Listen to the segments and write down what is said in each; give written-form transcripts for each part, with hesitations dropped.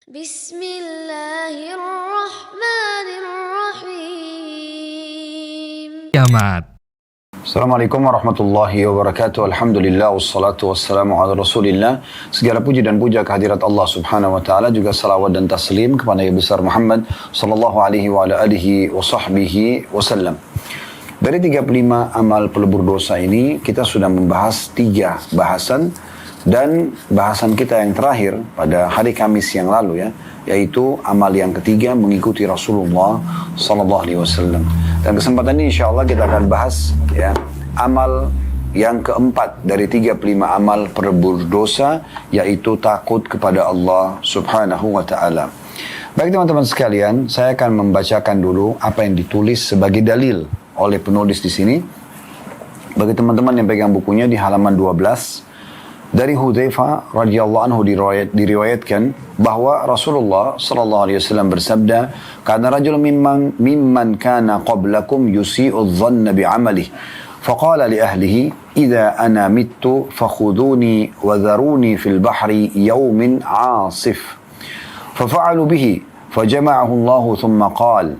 Bismillahirrahmanirrahim. Kiamat. Assalamualaikum warahmatullahi wabarakatuh. Alhamdulillah wassalatu wassalamu ala Rasulillah. Segala puji dan puja kehadirat Allah Subhanahu wa taala, juga salawat dan taslim kepada Nabi besar Muhammad sallallahu alaihi wa ala alihi wa sahbihi wasallam. Dari 35 amal pelebur dosa ini kita sudah membahas 3 bahasan, dan bahasan kita yang terakhir pada hari Kamis yang lalu yaitu amal yang ketiga, mengikuti Rasulullah sallallahu alaihi wasallam. Dan kesempatan ini insyaallah kita akan bahas amal yang keempat dari 35 amal pelebur dosa, yaitu takut kepada Allah Subhanahu wa taala. Baik teman-teman sekalian, saya akan membacakan dulu apa yang ditulis sebagai dalil oleh penulis di sini. Bagi teman-teman yang pegang bukunya di halaman 12, dari Hudzaifah radhiyallahu anhu diriwayatkan bahwa Rasulullah sallallahu alaihi wasallam bersabda, "Kana rajulun mimman kana qablakum yusi'u adh-dhanna bi'amalihi, faqala li ahlihi, idza ana mittu fakhuduni wa dharuni fil bahri yawmin 'asif." Fafa'alu bihi, fajama'ahu Allah thumma qala,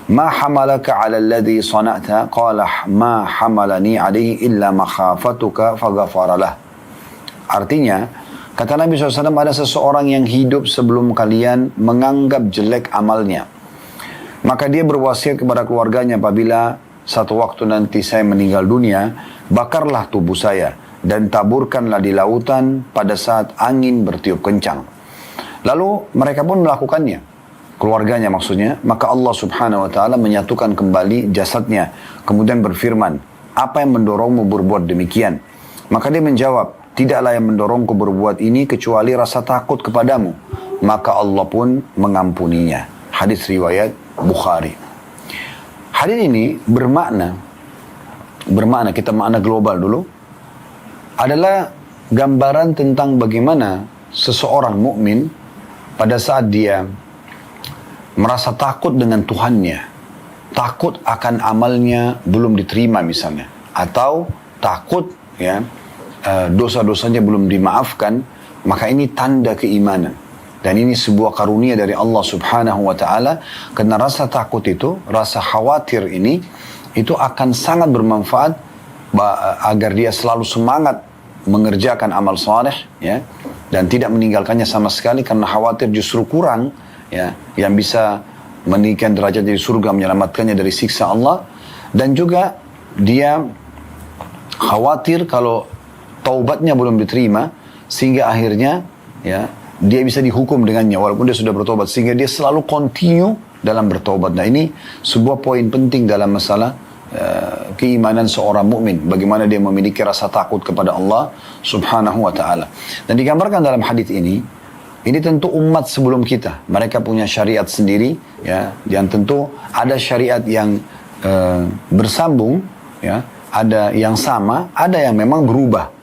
"Ma hamalaka 'ala alladhi sana'ta?" Qala, "Ma hamalani 'alaihi illa makhafatuka faghfara lah." Artinya, kata Nabi SAW, ada seseorang yang hidup sebelum kalian menganggap jelek amalnya. Maka dia berwasiat kepada keluarganya, apabila satu waktu nanti saya meninggal dunia, bakarlah tubuh saya dan taburkanlah di lautan pada saat angin bertiup kencang. Lalu mereka pun melakukannya, keluarganya maksudnya. Maka Allah Subhanahu wa taala menyatukan kembali jasadnya, kemudian berfirman, "Apa yang mendorongmu berbuat demikian?" Maka dia menjawab, "Tidaklah yang mendorongku berbuat ini kecuali rasa takut kepadamu." Maka Allah pun mengampuninya. Hadis riwayat Bukhari. Hadis ini bermakna, kita makna global dulu, adalah gambaran tentang bagaimana seseorang mukmin pada saat dia merasa takut dengan Tuhannya, takut akan amalnya belum diterima misalnya, atau takut dosa-dosanya belum dimaafkan, maka ini tanda keimanan. Dan ini sebuah karunia dari Allah Subhanahu wa taala, karena rasa takut itu, rasa khawatir ini, itu akan sangat bermanfaat agar dia selalu semangat mengerjakan amal saleh dan tidak meninggalkannya sama sekali, karena khawatir justru kurang yang bisa meninggikan derajat dari surga, menyelamatkannya dari siksa Allah. Dan juga dia khawatir kalau taubatnya belum diterima, sehingga akhirnya dia bisa dihukum dengannya walaupun dia sudah bertobat, sehingga dia selalu continue dalam bertobat. Nah, ini sebuah poin penting dalam masalah keimanan seorang mukmin, bagaimana dia memiliki rasa takut kepada Allah Subhanahu wa taala. Dan digambarkan dalam hadis ini tentu umat sebelum kita, mereka punya syariat sendiri yang tentu ada syariat yang bersambung, ada yang sama, ada yang memang berubah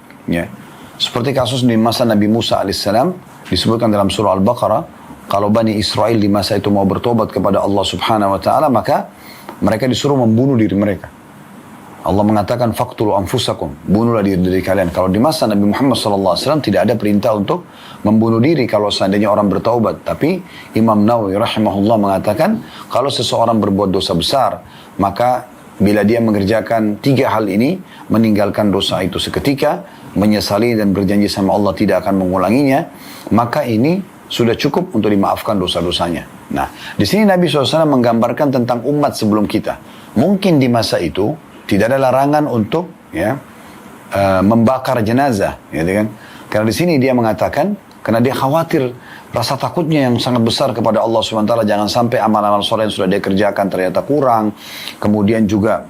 seperti kasus di masa Nabi Musa alaihissalam, disebutkan dalam surah Al-Baqarah, kalau Bani Israel di masa itu mau bertobat kepada Allah Subhanahu wa taala, maka mereka disuruh membunuh diri mereka. Allah mengatakan, "Faqtulu anfusakum," bunuhlah diri kalian. Kalau di masa Nabi Muhammad SAW tidak ada perintah untuk membunuh diri kalau seandainya orang bertaubat. Tapi Imam Nawawi rahimahullah mengatakan, kalau seseorang berbuat dosa besar, maka bila dia mengerjakan 3 hal ini, meninggalkan dosa itu seketika, menyesali dan berjanji sama Allah tidak akan mengulanginya, maka ini sudah cukup untuk dimaafkan dosa-dosanya. Nah, di sini Nabi SAW menggambarkan tentang umat sebelum kita. Mungkin di masa itu tidak ada larangan untuk membakar jenazah, kan? Karena di sini dia mengatakan, karena dia khawatir, rasa takutnya yang sangat besar kepada Allah SWT, jangan sampai amal-amal soleh yang sudah dia kerjakan ternyata kurang, kemudian juga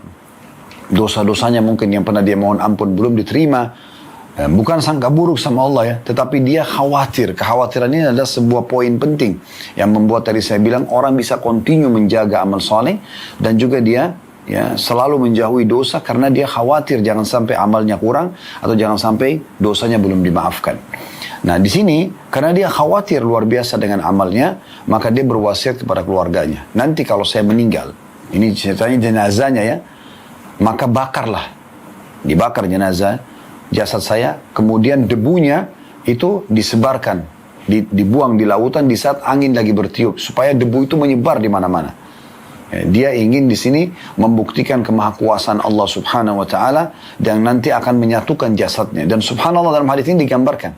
dosa-dosanya mungkin yang pernah dia mohon ampun belum diterima. Bukan sangka buruk sama Allah tetapi dia khawatir. Kekhawatiran ini adalah sebuah poin penting yang membuat tadi saya bilang orang bisa continue menjaga amal soleh, dan juga dia selalu menjauhi dosa karena dia khawatir jangan sampai amalnya kurang atau jangan sampai dosanya belum dimaafkan. Nah, di sini karena dia khawatir luar biasa dengan amalnya, maka dia berwasiat kepada keluarganya, nanti kalau saya meninggal, ini ceritanya jenazahnya maka bakarlah, dibakar jenazah jasad saya, kemudian debunya itu disebarkan dibuang di lautan di saat angin lagi bertiup supaya debu itu menyebar di mana-mana. Dia ingin di sini membuktikan kemahakuasaan Allah Subhanahu wa taala dan nanti akan menyatukan jasadnya. Dan subhanallah dalam hadis ini digambarkan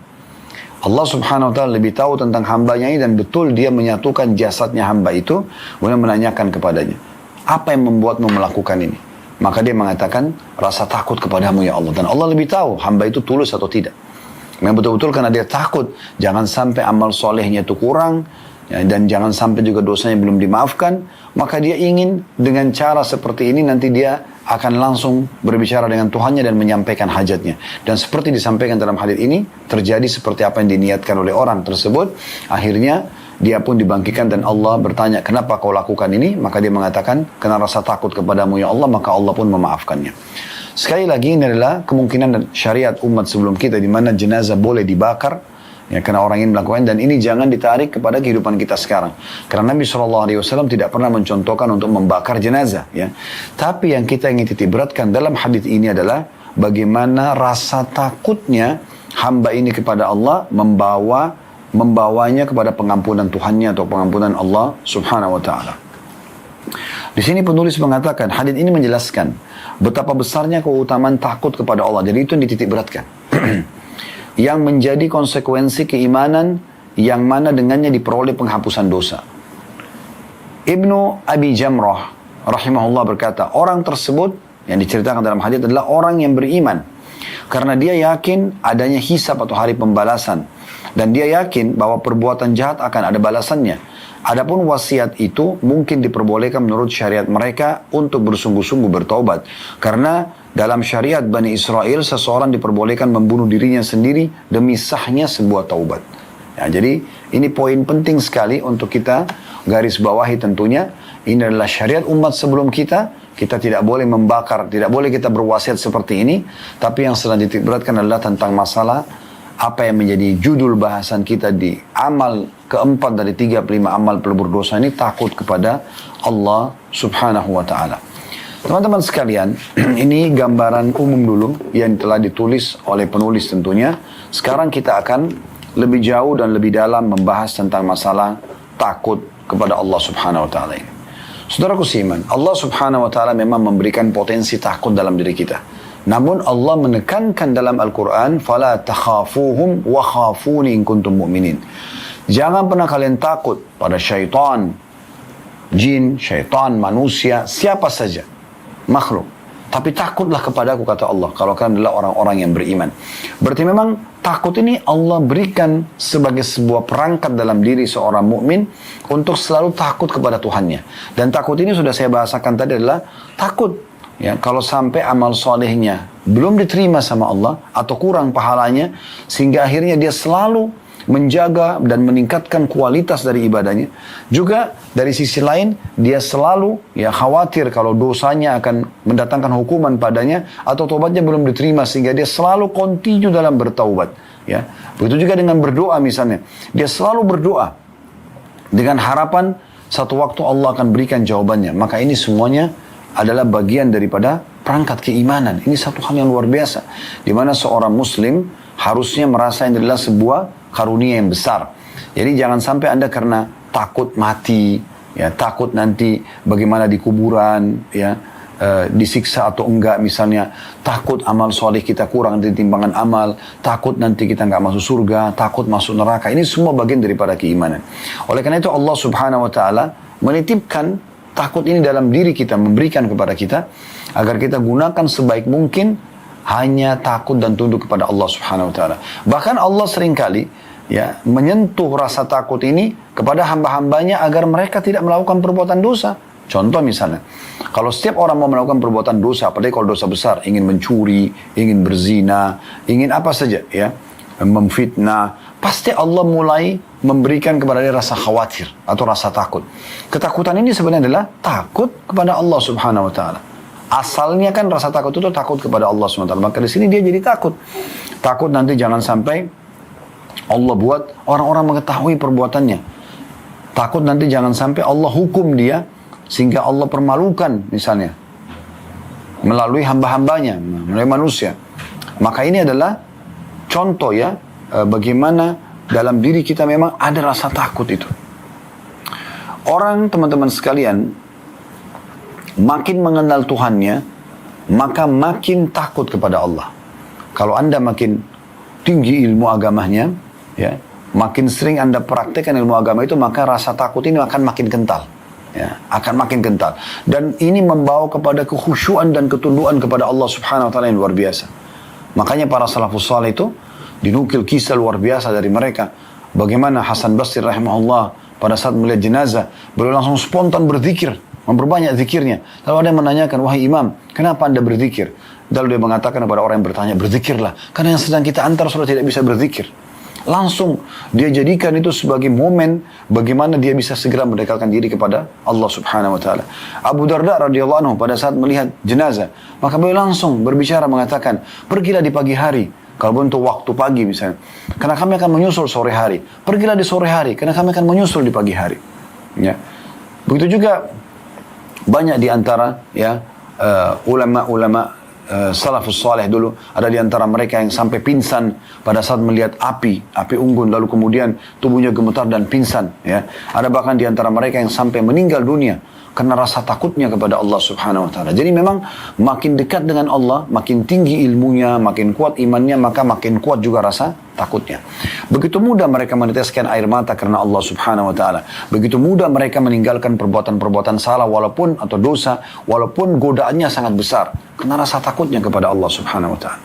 Allah Subhanahu wa taala lebih tahu tentang hambanya ini dan betul dia menyatukan jasadnya hamba itu. Kemudian menanyakan kepadanya, apa yang membuatmu melakukan ini? Maka dia mengatakan, rasa takut kepadamu ya Allah. Dan Allah lebih tahu hamba itu tulus atau tidak. Memang betul-betul karena dia takut jangan sampai amal solehnya itu kurang, ya, dan jangan sampai juga dosanya belum dimaafkan. Maka dia ingin dengan cara seperti ini nanti dia akan langsung berbicara dengan Tuhannya dan menyampaikan hajatnya. Dan seperti disampaikan dalam hadits ini, terjadi seperti apa yang diniatkan oleh orang tersebut. Akhirnya dia pun dibangkitkan dan Allah bertanya, kenapa kau lakukan ini? Maka dia mengatakan, karena rasa takut kepadamu ya Allah, maka Allah pun memaafkannya. Sekali lagi ini adalah kemungkinan dan syariat umat sebelum kita di mana jenazah boleh dibakar, ya, karena orang ini melakukan, dan ini jangan ditarik kepada kehidupan kita sekarang. Karena Nabi SAW tidak pernah mencontohkan untuk membakar jenazah. Ya. Tapi yang kita ingin titik beratkan dalam hadis ini adalah bagaimana rasa takutnya hamba ini kepada Allah membawanya kepada pengampunan Tuhannya atau pengampunan Allah Subhanahu wa Ta'ala. Di sini penulis mengatakan, hadis ini menjelaskan betapa besarnya keutamaan takut kepada Allah. Jadi itu yang dititik beratkan. Yang menjadi konsekuensi keimanan yang mana dengannya diperoleh penghapusan dosa. Ibnu Abi Jamrah rahimahullah berkata, orang tersebut yang diceritakan dalam hadis adalah orang yang beriman. Karena dia yakin adanya hisab atau hari pembalasan. Dan dia yakin bahwa perbuatan jahat akan ada balasannya. Adapun wasiat itu mungkin diperbolehkan menurut syariat mereka untuk bersungguh-sungguh bertaubat. Karena dalam syariat Bani Israel, seseorang diperbolehkan membunuh dirinya sendiri demi sahnya sebuah taubat. Ya, jadi ini poin penting sekali untuk kita garis bawahi tentunya. Ini adalah syariat umat sebelum kita. Kita tidak boleh membakar, tidak boleh kita berwasiat seperti ini. Tapi yang sedang dititikberatkan adalah tentang masalah apa yang menjadi judul bahasan kita di amal keempat dari 35 amal pelebur dosa ini, takut kepada Allah Subhanahu wa Ta'ala. Teman-teman sekalian, ini gambaran umum dulu yang telah ditulis oleh penulis tentunya. Sekarang kita akan lebih jauh dan lebih dalam membahas tentang masalah takut kepada Allah Subhanahu wa Ta'ala ini. Saudaraku seiman, Allah Subhanahu wa Ta'ala memang memberikan potensi takut dalam diri kita. Namun Allah menekankan dalam Al-Quran, فَلَا تَخَافُوهُمْ وَخَافُونِ إِن كُنْتُمْ مُؤْمِنِينَ. Jangan pernah kalian takut pada syaitan, jin, syaitan, manusia, siapa saja, makhluk. Tapi takutlah kepadaku, kata Allah, kalau kalian adalah orang-orang yang beriman. Berarti memang takut ini Allah berikan sebagai sebuah perangkat dalam diri seorang mukmin untuk selalu takut kepada Tuhannya. Dan takut ini sudah saya bahasakan tadi adalah takut. Ya, kalau sampai amal solehnya belum diterima sama Allah atau kurang pahalanya, sehingga akhirnya dia selalu menjaga dan meningkatkan kualitas dari ibadahnya. Juga dari sisi lain dia selalu khawatir kalau dosanya akan mendatangkan hukuman padanya atau tobatnya belum diterima, sehingga dia selalu continue dalam bertaubat. Ya, begitu juga dengan berdoa misalnya, dia selalu berdoa dengan harapan satu waktu Allah akan berikan jawabannya. Maka ini semuanya adalah bagian daripada perangkat keimanan. Ini satu hal yang luar biasa, di mana seorang muslim harusnya merasa ini adalah sebuah karunia yang besar. Jadi jangan sampai Anda karena takut mati, ya, takut nanti bagaimana di kuburan, ya, disiksa atau enggak misalnya, takut amal soleh kita kurang dari timbangan amal, takut nanti kita enggak masuk surga, takut masuk neraka. Ini semua bagian daripada keimanan. Oleh karena itu Allah Subhanahu wa Ta'ala menitipkan takut ini dalam diri kita, memberikan kepada kita agar kita gunakan sebaik mungkin hanya takut dan tunduk kepada Allah Subhanahu wa Ta'ala. Bahkan Allah seringkali menyentuh rasa takut ini kepada hamba-hambanya agar mereka tidak melakukan perbuatan dosa. Contoh misalnya, kalau setiap orang mau melakukan perbuatan dosa, apalagi kalau dosa besar, ingin mencuri, ingin berzina, ingin apa saja, ya, memfitnah, pasti Allah mulai memberikan kepada dia rasa khawatir atau rasa takut. Ketakutan ini sebenarnya adalah takut kepada Allah Subhanahu wa Ta'ala. Asalnya kan rasa takut itu takut kepada Allah Subhanahu wa Ta'ala. Maka di sini dia jadi takut. Takut nanti jangan sampai Allah buat orang-orang mengetahui perbuatannya. Takut nanti jangan sampai Allah hukum dia sehingga Allah permalukan misalnya melalui hamba-hambanya, melalui manusia. Maka ini adalah contoh bagaimana dalam diri kita memang ada rasa takut itu. Orang, teman-teman sekalian, makin mengenal Tuhannya, maka makin takut kepada Allah. Kalau Anda makin tinggi ilmu agamanya, ya, makin sering Anda praktekkan ilmu agama itu, maka rasa takut ini akan makin kental. Ya, akan makin kental. Dan ini membawa kepada kekhusyuan dan ketundukan kepada Allah Subhanahu wa taala yang luar biasa. Makanya para salafus saleh itu dinukil kisah luar biasa dari mereka. Bagaimana Hasan Basri rahimahullah pada saat melihat jenazah, beliau langsung spontan berzikir, memperbanyak zikirnya. Lalu ada yang menanyakan, wahai imam, kenapa Anda berzikir? Lalu dia mengatakan kepada orang yang bertanya, berzikirlah. Karena yang sedang kita antar sudah tidak bisa berzikir. Langsung dia jadikan itu sebagai momen bagaimana dia bisa segera mendekatkan diri kepada Allah Subhanahu wa taala. Abu Darda radhiyallahu anhu pada saat melihat jenazah, maka beliau langsung berbicara mengatakan, "Pergilah di pagi hari." Kalau untuk waktu pagi misalnya, karena kami akan menyusul sore hari. Pergilah di sore hari, karena kami akan menyusul di pagi hari. Ya. Begitu juga banyak di antara ya ulama-ulama salafus saleh dulu, ada di antara mereka yang sampai pingsan pada saat melihat api unggun, lalu kemudian tubuhnya gemetar dan pingsan, ya. Ada bahkan di antara mereka yang sampai meninggal dunia karena rasa takutnya kepada Allah Subhanahu wa taala. Jadi memang makin dekat dengan Allah, makin tinggi ilmunya, makin kuat imannya, maka makin kuat juga rasa takutnya. Begitu mudah mereka meneteskan air mata karena Allah Subhanahu wa taala. Begitu mudah mereka meninggalkan perbuatan-perbuatan salah walaupun atau dosa, walaupun godaannya sangat besar, karena rasa takutnya kepada Allah Subhanahu wa taala.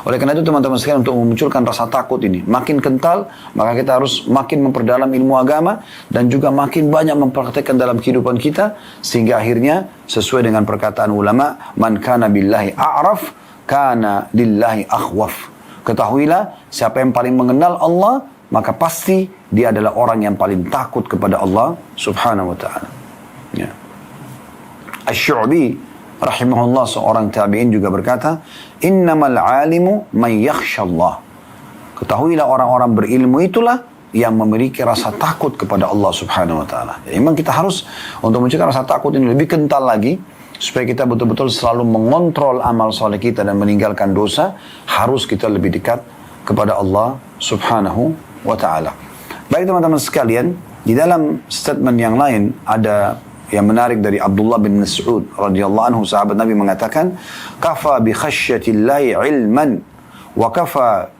Oleh karena itu teman-teman sekalian, untuk memunculkan rasa takut ini makin kental, maka kita harus makin memperdalam ilmu agama dan juga makin banyak mempraktekkan dalam kehidupan kita, sehingga akhirnya sesuai dengan perkataan ulama, man kana billahi a'raf kana lillahi akhwaf. Ketahuilah, siapa yang paling mengenal Allah, maka pasti dia adalah orang yang paling takut kepada Allah Subhanahu wa taala. Ya. Asy-Syu'bi rahimahullah, seorang tabi'in, juga berkata, innamal alimu man yakhshallah. Ketahuilah, orang-orang berilmu itulah yang memiliki rasa takut kepada Allah Subhanahu wa taala. Ya, memang kita harus untuk mencegah rasa takut ini lebih kental lagi, supaya kita betul-betul selalu mengontrol amal soleh kita dan meninggalkan dosa, harus kita lebih dekat kepada Allah Subhanahu wa ta'ala. Baik teman-teman sekalian, di dalam statement yang lain ada yang menarik dari Abdullah bin Mas'ud radhiyallahu anhu, sahabat Nabi, mengatakan, kafa bi khasyatillahi ilman wa kafa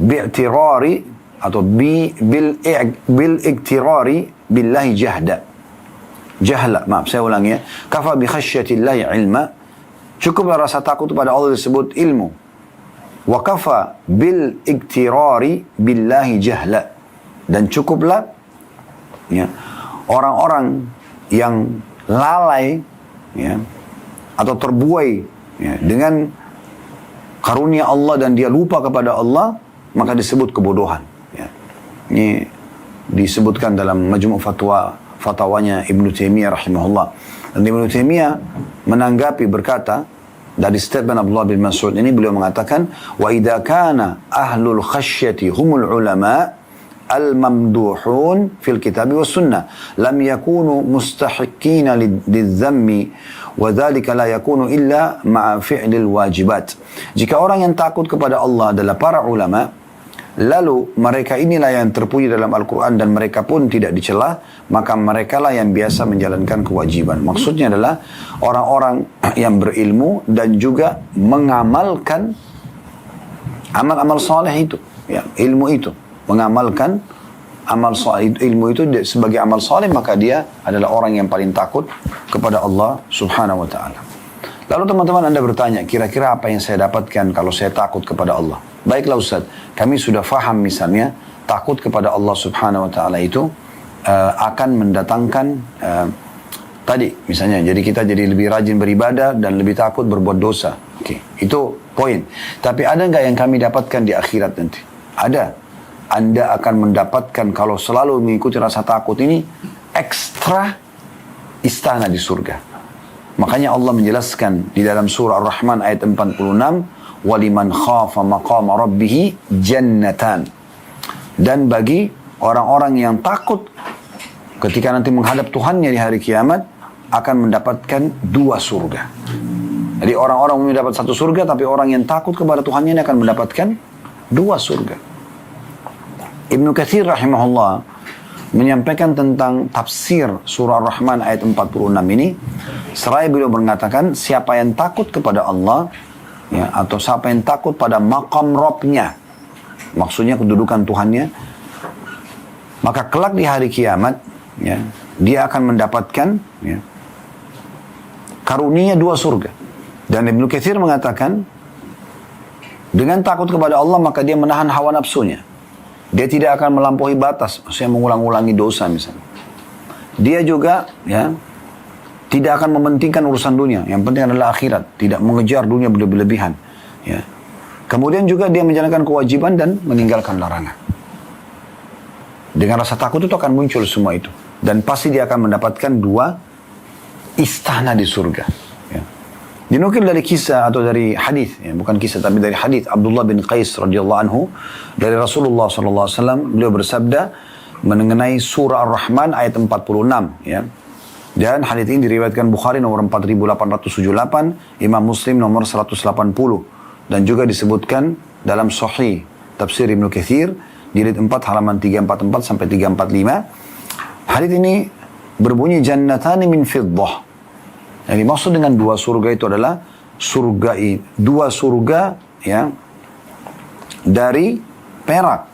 bi'tirari atau bil iktirari billahi jahla, maaf saya ulangi ya. Kafa bi khasyatillahi ilma, cukuplah rasa takut kepada Allah disebut ilmu. Wa kafa bil iktirari billahi jahla, dan cukuplah ya orang-orang yang lalai ya atau terbuai ya dengan karunia Allah dan dia lupa kepada Allah, maka disebut kebodohan ya. Ini disebutkan dalam Majmu' fatwanya Ibnu Taimiyah rahimahullah. Dan Ibnu Taimiyah menanggapi, berkata, dari statement Abdullah bin Mas'ud ini, beliau mengatakan, wa idza kana ahlul khasyati humul ulama al-mamduhun fil kitab was sunnah lam yakunu mustahiqina lidzammi wa dzalika la yakunu illa ma'a fi'lil wajibat. Jika orang yang takut kepada Allah adalah para ulama, lalu mereka inilah yang terpuji dalam Al-Quran dan mereka pun tidak dicela, maka merekalah yang biasa menjalankan kewajiban. Maksudnya adalah orang-orang yang berilmu dan juga mengamalkan amal-amal saleh itu, ya, ilmu itu, mengamalkan amal saleh, ilmu itu sebagai amal saleh, maka dia adalah orang yang paling takut kepada Allah Subhanahu wa taala. Lalu teman-teman Anda bertanya, kira-kira apa yang saya dapatkan kalau saya takut kepada Allah? Baiklah Ustaz, kami sudah faham misalnya takut kepada Allah Subhanahu wa taala itu akan mendatangkan tadi misalnya, jadi kita jadi lebih rajin beribadah dan lebih takut berbuat dosa. Oke, itu poin. Tapi ada nggak yang kami dapatkan di akhirat nanti? Ada. Anda akan mendapatkan, kalau selalu mengikuti rasa takut ini, ekstra istana di surga. Makanya Allah menjelaskan di dalam surah Ar-Rahman ayat 46, waliman khafa maqama rabbih jannatan. Dan bagi orang-orang yang takut ketika nanti menghadap Tuhannya di hari kiamat, akan mendapatkan 2 surga. Jadi orang-orang mendapat 1 surga, tapi orang yang takut kepada Tuhannya ini akan mendapatkan Dua surga. Ibnu Katsir rahimahullah menyampaikan tentang tafsir surah Ar-Rahman ayat 46 ini. Seraya beliau mengatakan, siapa yang takut kepada Allah, ya, atau siapa yang takut pada maqam Rabbnya, maksudnya kedudukan Tuhannya, maka kelak di hari kiamat, ya, dia akan mendapatkan, ya, karunia dua surga. Dan Ibnu Katsir mengatakan, dengan takut kepada Allah maka dia menahan hawa nafsunya. Dia tidak akan melampaui batas, maksudnya mengulang-ulangi dosa misalnya. Dia juga, ya, tidak akan mementingkan urusan dunia. Yang penting adalah akhirat, tidak mengejar dunia berlebihan. Ya. Kemudian juga dia menjalankan kewajiban dan meninggalkan larangan. Dengan rasa takut itu akan muncul semua itu. Dan pasti dia akan mendapatkan dua istana di surga. Ya. Dinukil dari kisah atau dari hadis, ya, bukan kisah tapi dari hadis Abdullah bin Qais radhiyallahu anhu dari Rasulullah sallallahu alaihi wasallam, beliau bersabda mengenai surah Ar-Rahman ayat 46, ya. Dan hadis ini diriwayatkan Bukhari nomor 4878, Imam Muslim nomor 180, dan juga disebutkan dalam Sahih Tafsir Ibnu Katsir jilid 4 halaman 344 sampai 345. Hadis ini berbunyi jannatani min fiddah. Yang dimaksud dengan dua surga itu adalah dua surga, ya, dari perak.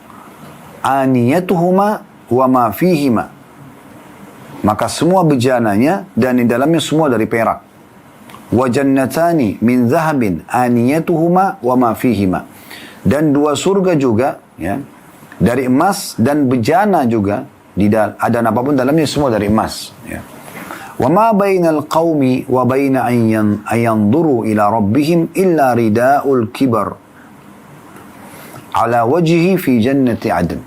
Aniyatuhuma wa ma fihima. Maka semua bejananya dan di dalamnya semua dari perak. Wa jannatani min zahabin aniyatuhuma wa ma fihima. Dan dua surga juga, ya, dari emas dan bejana juga, ada apapun dalamnya semua dari emas, ya. Wa ma bainal qaumi wa baina an yanzuru ila rabbihim illa ridaul kibar ala wajhi fi jannati adn.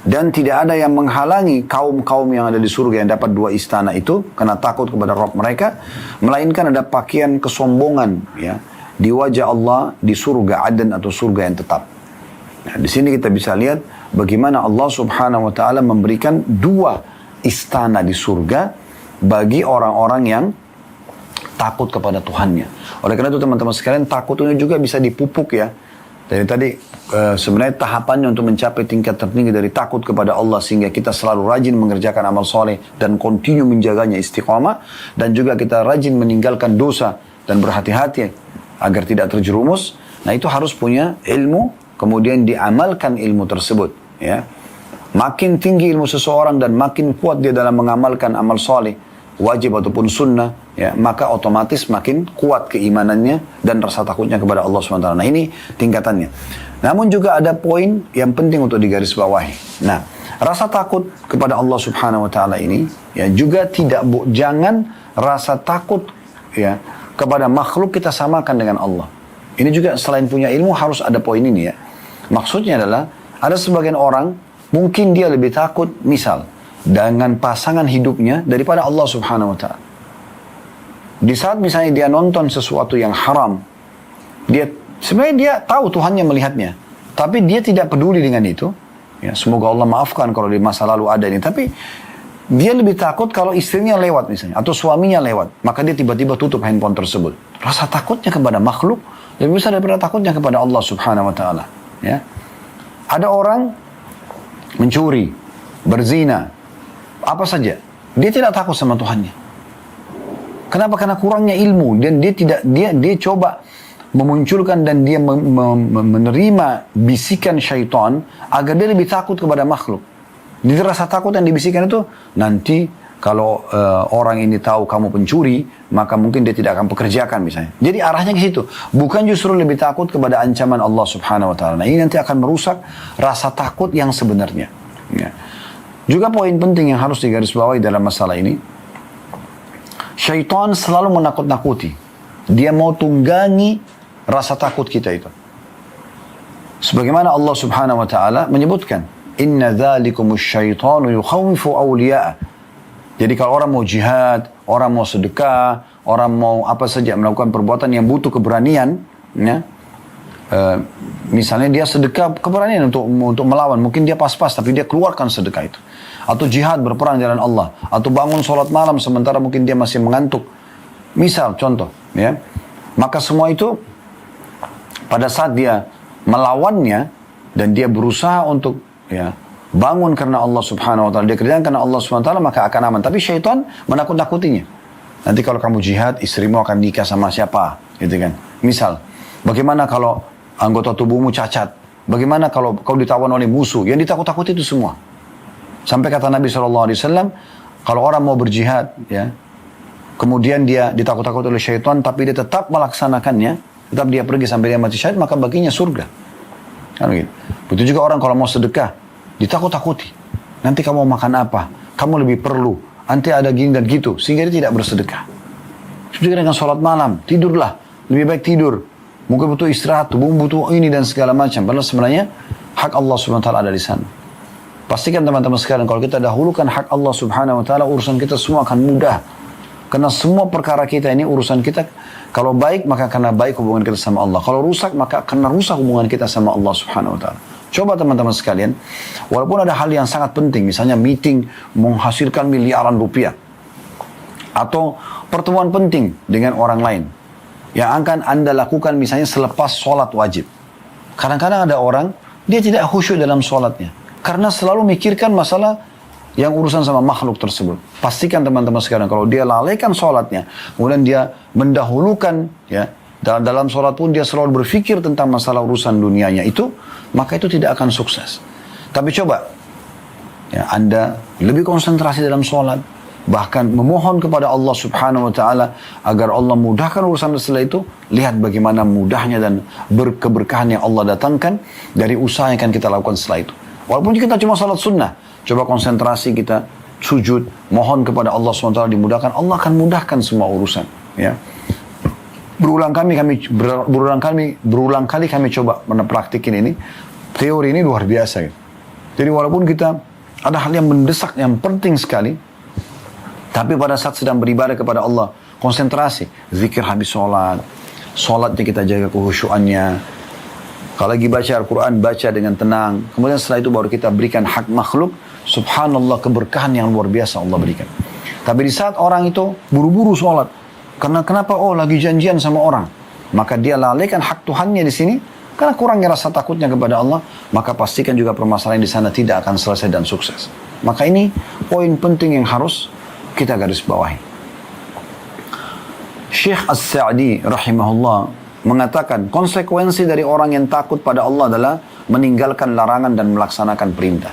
Dan tidak ada yang menghalangi kaum-kaum yang ada di surga yang dapat dua istana itu karena takut kepada Rabb mereka, melainkan ada pakaian kesombongan, ya, di wajah Allah di surga Aden atau surga yang tetap. Nah, di sini kita bisa lihat bagaimana Allah Subhanahu wa taala memberikan dua istana di surga bagi orang-orang yang takut kepada Tuhannya. Oleh karena itu teman-teman sekalian, takut ini juga bisa dipupuk, ya. Dari tadi sebenarnya tahapannya untuk mencapai tingkat tertinggi dari takut kepada Allah sehingga kita selalu rajin mengerjakan amal soleh dan continue menjaganya istiqamah, dan juga kita rajin meninggalkan dosa dan berhati-hati agar tidak terjerumus. Nah, itu harus punya ilmu, kemudian diamalkan ilmu tersebut, ya. Makin tinggi ilmu seseorang dan makin kuat dia dalam mengamalkan amal soleh, wajib ataupun sunnah, ya, maka otomatis makin kuat keimanannya dan rasa takutnya kepada Allah SWT. Nah, ini tingkatannya. Namun juga ada poin yang penting untuk digarisbawahi. Nah, rasa takut kepada Allah Subhanahu wa taala ini, ya, juga jangan rasa takut, ya, kepada makhluk kita samakan dengan Allah. Ini juga selain punya ilmu harus ada poin ini, ya. Maksudnya adalah ada sebagian orang mungkin dia lebih takut misal dengan pasangan hidupnya daripada Allah Subhanahu wa taala. Di saat misalnya dia nonton sesuatu yang haram, sebenarnya dia tahu Tuhannya melihatnya, tapi dia tidak peduli dengan itu. Ya, semoga Allah maafkan kalau di masa lalu ada ini, tapi dia lebih takut kalau istrinya lewat misalnya atau suaminya lewat, maka dia tiba-tiba tutup handphone tersebut. Rasa takutnya kepada makhluk lebih besar daripada takutnya kepada Allah Subhanahu wa taala, ya. Ada orang mencuri, berzina, apa saja, dia tidak takut sama Tuhannya. Kenapa? Karena kurangnya ilmu, dan dia coba memunculkan dan dia menerima bisikan syaitan agar dia lebih takut kepada makhluk. Jadi rasa takut yang dibisikkan itu, nanti kalau orang ini tahu kamu pencuri, maka mungkin dia tidak akan pekerjakan misalnya. Jadi arahnya ke situ, bukan justru lebih takut kepada ancaman Allah Subhanahu wa taala. Nah, ini nanti akan merusak rasa takut yang sebenarnya, ya. Juga poin penting yang harus digarisbawahi dalam masalah ini, syaitan selalu menakut-nakuti. Dia mau tunggangi rasa takut kita itu. Sebagaimana Allah Subhanahu wa taala menyebutkan, "Inna dzalikumus syaitanu yukhawifu awliya'a." Jadi kalau orang mau jihad, orang mau sedekah, orang mau apa saja melakukan perbuatan yang butuh keberanian, ya. Misalnya dia sedekah keberanian untuk melawan, mungkin dia pas-pas tapi dia keluarkan sedekah itu. Atau jihad berperang jalan Allah, atau bangun sholat malam sementara mungkin dia masih mengantuk. Misal contoh, ya. Maka semua itu pada saat dia melawannya dan dia berusaha untuk bangun karena Allah Subhanahu wa taala, dia kerjakan karena Allah Subhanahu wa taala, maka akan aman. Tapi syaitan menakut-nakutinya. Nanti kalau kamu jihad, istrimu akan nikah sama siapa? Gitu kan. Misal, bagaimana kalau anggota tubuhmu cacat? Bagaimana kalau kau ditawan oleh musuh? Yang ditakut-takuti itu semua. Sampai kata Nabi SAW, kalau orang mau berjihad, kemudian dia ditakut-takuti oleh syaitan, tapi dia tetap melaksanakannya, tetap dia pergi sampai dia mati syahid, maka baginya surga. Kan gitu. Begitu juga orang kalau mau sedekah, ditakut-takuti. Nanti kamu mau makan apa? Kamu lebih perlu. Nanti ada gini dan gitu. Sehingga dia tidak bersedekah. Juga dengan sholat malam. Tidurlah. Lebih baik tidur. Mungkin butuh istirahat. Tubuh butuh ini dan segala macam. Padahal sebenarnya hak Allah subhanahu wa ta'ala ada di sana. Pastikan teman-teman sekalian. Kalau kita dahulukan hak Allah subhanahu wa ta'ala, urusan kita semua akan mudah. Karena semua perkara kita ini, urusan kita, kalau baik maka karena baik hubungan kita sama Allah. Kalau rusak maka karena rusak hubungan kita sama Allah subhanahu wa ta'ala. Coba teman-teman sekalian, walaupun ada hal yang sangat penting, misalnya meeting menghasilkan miliaran rupiah, atau pertemuan penting dengan orang lain, yang akan Anda lakukan misalnya selepas sholat wajib. Kadang-kadang ada orang, dia tidak khusyuk dalam sholatnya, karena selalu mikirkan masalah yang urusan sama makhluk tersebut. Pastikan teman-teman sekalian, kalau dia lalaikan sholatnya, kemudian dia mendahulukan, dalam sholat pun dia selalu berpikir tentang masalah urusan dunianya itu, maka itu tidak akan sukses. Tapi coba, Anda lebih konsentrasi dalam sholat, bahkan memohon kepada Allah subhanahu wa ta'ala, agar Allah mudahkan urusan setelah itu. Lihat bagaimana mudahnya dan keberkahan yang Allah datangkan dari usaha yang akan kita lakukan setelah itu. Walaupun kita cuma sholat sunnah, coba konsentrasi kita, sujud, mohon kepada Allah subhanahu wa ta'ala dimudahkan, Allah akan mudahkan semua urusan. Berulang kali kami coba praktikin ini. Teori ini luar biasa. Jadi walaupun kita ada hal yang mendesak, yang penting sekali, tapi pada saat sedang beribadah kepada Allah, konsentrasi, zikir habis sholatnya kita jaga kehusyuannya. Kalau lagi baca Al-Quran, baca dengan tenang. Kemudian setelah itu baru kita berikan hak makhluk. Subhanallah, keberkahan yang luar biasa Allah berikan. Tapi di saat orang itu buru-buru sholat, karena kenapa? Oh, lagi janjian sama orang. Maka dia lalaikan hak Tuhannya di sini. Karena kurangnya rasa takutnya kepada Allah. Maka pastikan juga permasalahan di sana tidak akan selesai dan sukses. Maka ini poin penting yang harus kita garis bawahi. Syekh As-Sa'di rahimahullah mengatakan, konsekuensi dari orang yang takut pada Allah adalah meninggalkan larangan dan melaksanakan perintah.